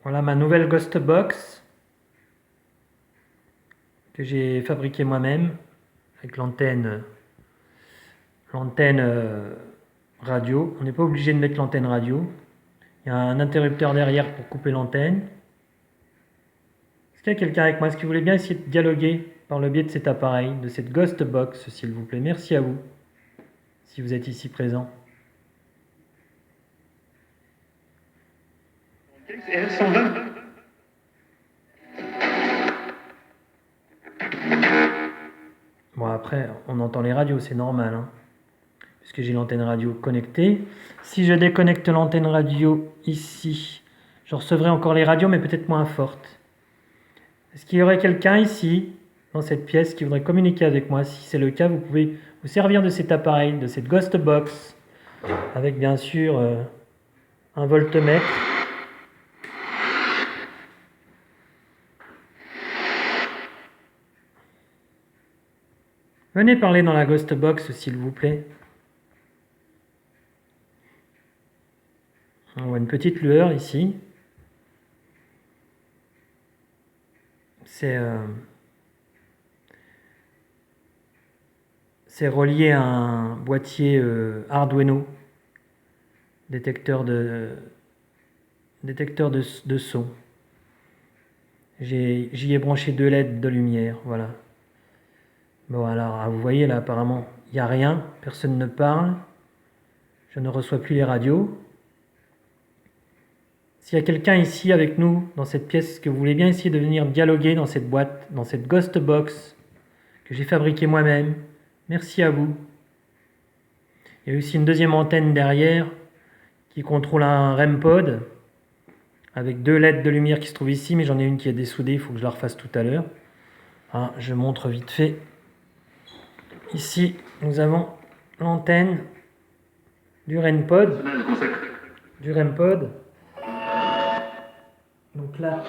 Voilà ma nouvelle Ghost Box que j'ai fabriquée moi-même avec l'antenne radio. On n'est pas obligé de mettre l'antenne radio. Il y a un interrupteur derrière pour couper l'antenne. Est-ce qu'il y a quelqu'un avec moi? Est-ce que vous voulez bien essayer de dialoguer par le biais de cet appareil, de cette Ghost Box, s'il vous plaît? Merci à vous, si vous êtes ici présent. Bon, après, on entend les radios, c'est normal, hein, puisque j'ai l'antenne radio connectée. Si je déconnecte l'antenne radio ici, je recevrai encore les radios, mais peut-être moins fortes. Est-ce qu'il y aurait quelqu'un ici, dans cette pièce, qui voudrait communiquer avec moi? Si c'est le cas, vous pouvez vous servir de cet appareil, de cette Ghost Box, avec bien sûr un voltmètre. Venez parler dans la Ghost Box, s'il vous plaît. On voit une petite lueur ici. C'est relié à un boîtier Arduino, détecteur de son. J'y ai branché 2 LED de lumière, voilà. Bon, alors, vous voyez là, apparemment, il n'y a rien, personne ne parle. Je ne reçois plus les radios. S'il y a quelqu'un ici avec nous, dans cette pièce, que vous voulez bien essayer de venir dialoguer dans cette boîte, dans cette Ghost Box que j'ai fabriquée moi-même, merci à vous. Il y a aussi une deuxième antenne derrière qui contrôle un REM-pod avec 2 LED de lumière qui se trouvent ici, mais j'en ai une qui est dessoudée, il faut que je la refasse tout à l'heure. Ah, je montre vite fait. Ici, nous avons l'antenne du REM-pod. Donc là,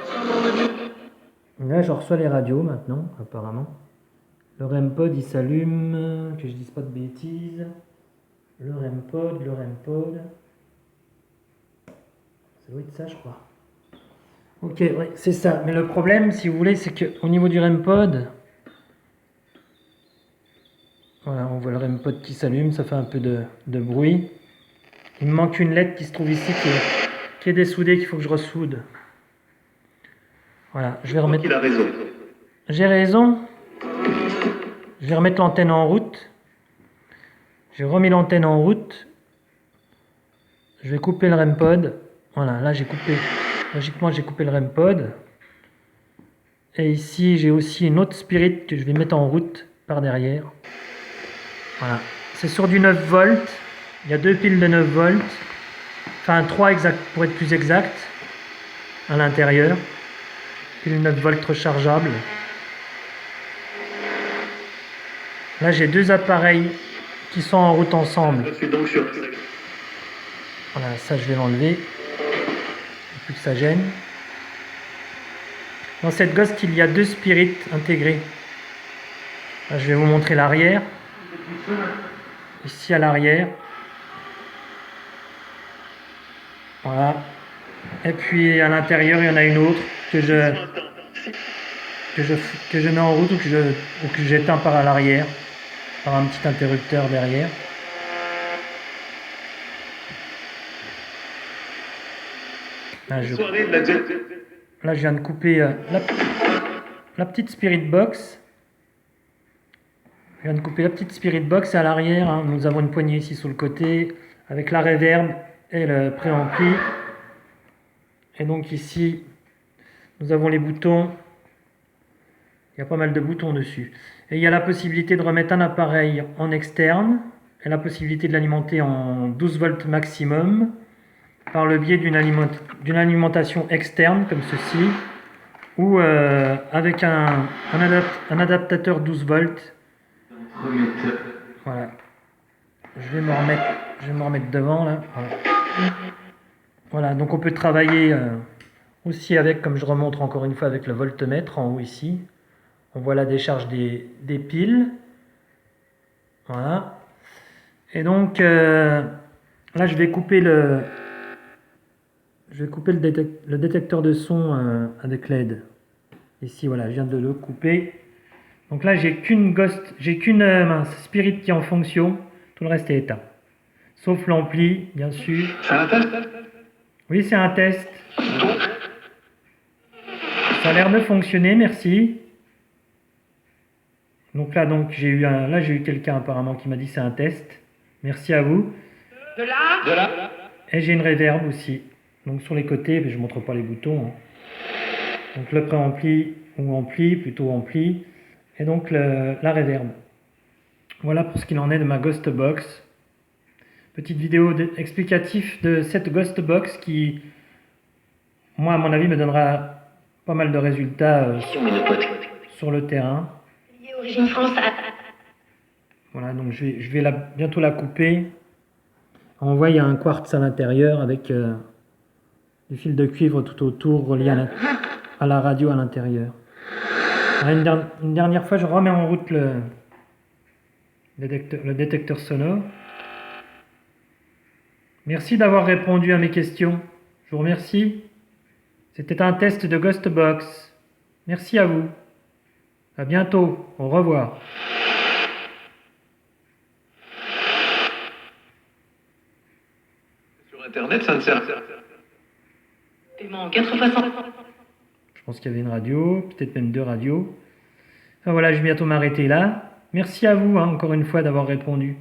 je reçois les radios maintenant, apparemment. Le REM-pod, il s'allume, que je dise pas de bêtises. Le REM-pod. Ça doit être ça, je crois. Ok, ouais, c'est ça. Mais le problème, si vous voulez, c'est qu'au niveau du REM-pod, voilà, on voit le REM-pod qui s'allume, ça fait un peu de bruit. Il me manque une lettre qui se trouve ici, qui est dessoudée, qu'il faut que je ressoude. Voilà, je vais remettre... Il a raison. J'ai raison. Je vais remettre l'antenne en route. J'ai remis l'antenne en route. Je vais couper le REM-pod. Voilà, là j'ai coupé. Logiquement, j'ai coupé le REM-pod. Et ici, j'ai aussi une autre Spirit que je vais mettre en route par derrière. Voilà. C'est sur du 9 volts. Il y a 2 piles de 9 volts. Enfin, 3 exact, pour être plus exact. À l'intérieur. Pile 9 volts rechargeable. Là, j'ai 2 appareils qui sont en route ensemble. Je suis donc sûr. Voilà, ça je vais l'enlever. Plus que ça gêne. Dans cette Ghost, il y a 2 spirits intégrés. Là, je vais vous montrer l'arrière. Ici à l'arrière. Voilà. Et puis à l'intérieur, il y en a une autre que je mets en route ou que j'éteins par l'arrière. Par un petit interrupteur derrière. Là, je viens de couper la petite Spirit Box. Je viens de couper la petite Spirit Box et à l'arrière, hein, nous avons une poignée ici sur le côté avec la reverb et le préampli. Et donc ici, nous avons les boutons. Il y a pas mal de boutons dessus. Et il y a la possibilité de remettre un appareil en externe et la possibilité de l'alimenter en 12 volts maximum par le biais d'une alimentation externe comme ceci ou avec un adaptateur 12 volts. Voilà. Je vais me remettre devant là. Voilà, donc on peut travailler aussi avec, comme je remontre encore une fois, avec le voltmètre en haut ici. On voit la décharge des piles. Voilà. Et donc là je vais couper le je vais couper le détecteur de son avec LED. Ici, voilà, je viens de le couper. Donc là, j'ai qu'une Spirit qui est en fonction. Tout le reste est éteint. Sauf l'ampli, bien sûr. C'est un test? Oui, c'est un test. Ça a l'air de fonctionner, merci. Donc là, j'ai eu quelqu'un apparemment qui m'a dit c'est un test. Merci à vous. De là. Et j'ai une reverb aussi. Donc sur les côtés, mais je ne montre pas les boutons. Hein. Donc le préampli, ou ampli, plutôt ampli. Et donc la reverb. Voilà pour ce qu'il en est de ma Ghost Box. Petite vidéo explicative de cette Ghost Box qui, moi à mon avis, me donnera pas mal de résultats sur le terrain. Origine France. Voilà, donc je vais bientôt la couper. On voit il y a un quartz à l'intérieur avec des fils de cuivre tout autour reliés à la radio à l'intérieur. Une dernière fois, je remets en route le détecteur sonore. Merci d'avoir répondu à mes questions. Je vous remercie. C'était un test de Ghost Box. Merci à vous. À bientôt. Au revoir. Sur Internet, ça ne sert. Paiement 4x100. Je pense qu'il y avait une radio, peut-être même 2 radios. Enfin voilà, je vais bientôt m'arrêter là. Merci à vous, encore une fois, d'avoir répondu.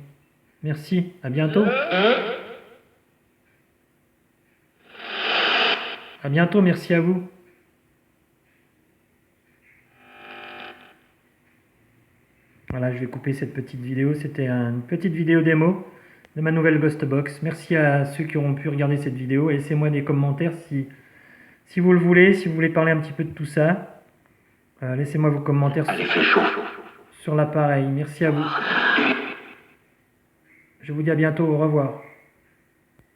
Merci. À bientôt. À bientôt, merci à vous. Voilà, je vais couper cette petite vidéo. C'était une petite vidéo démo de ma nouvelle Ghost Box. Merci à ceux qui auront pu regarder cette vidéo. Et laissez-moi des commentaires si vous le voulez, si vous voulez parler un petit peu de tout ça. Laissez-moi vos commentaires sur l'appareil. Merci à vous. Je vous dis à bientôt. Au revoir.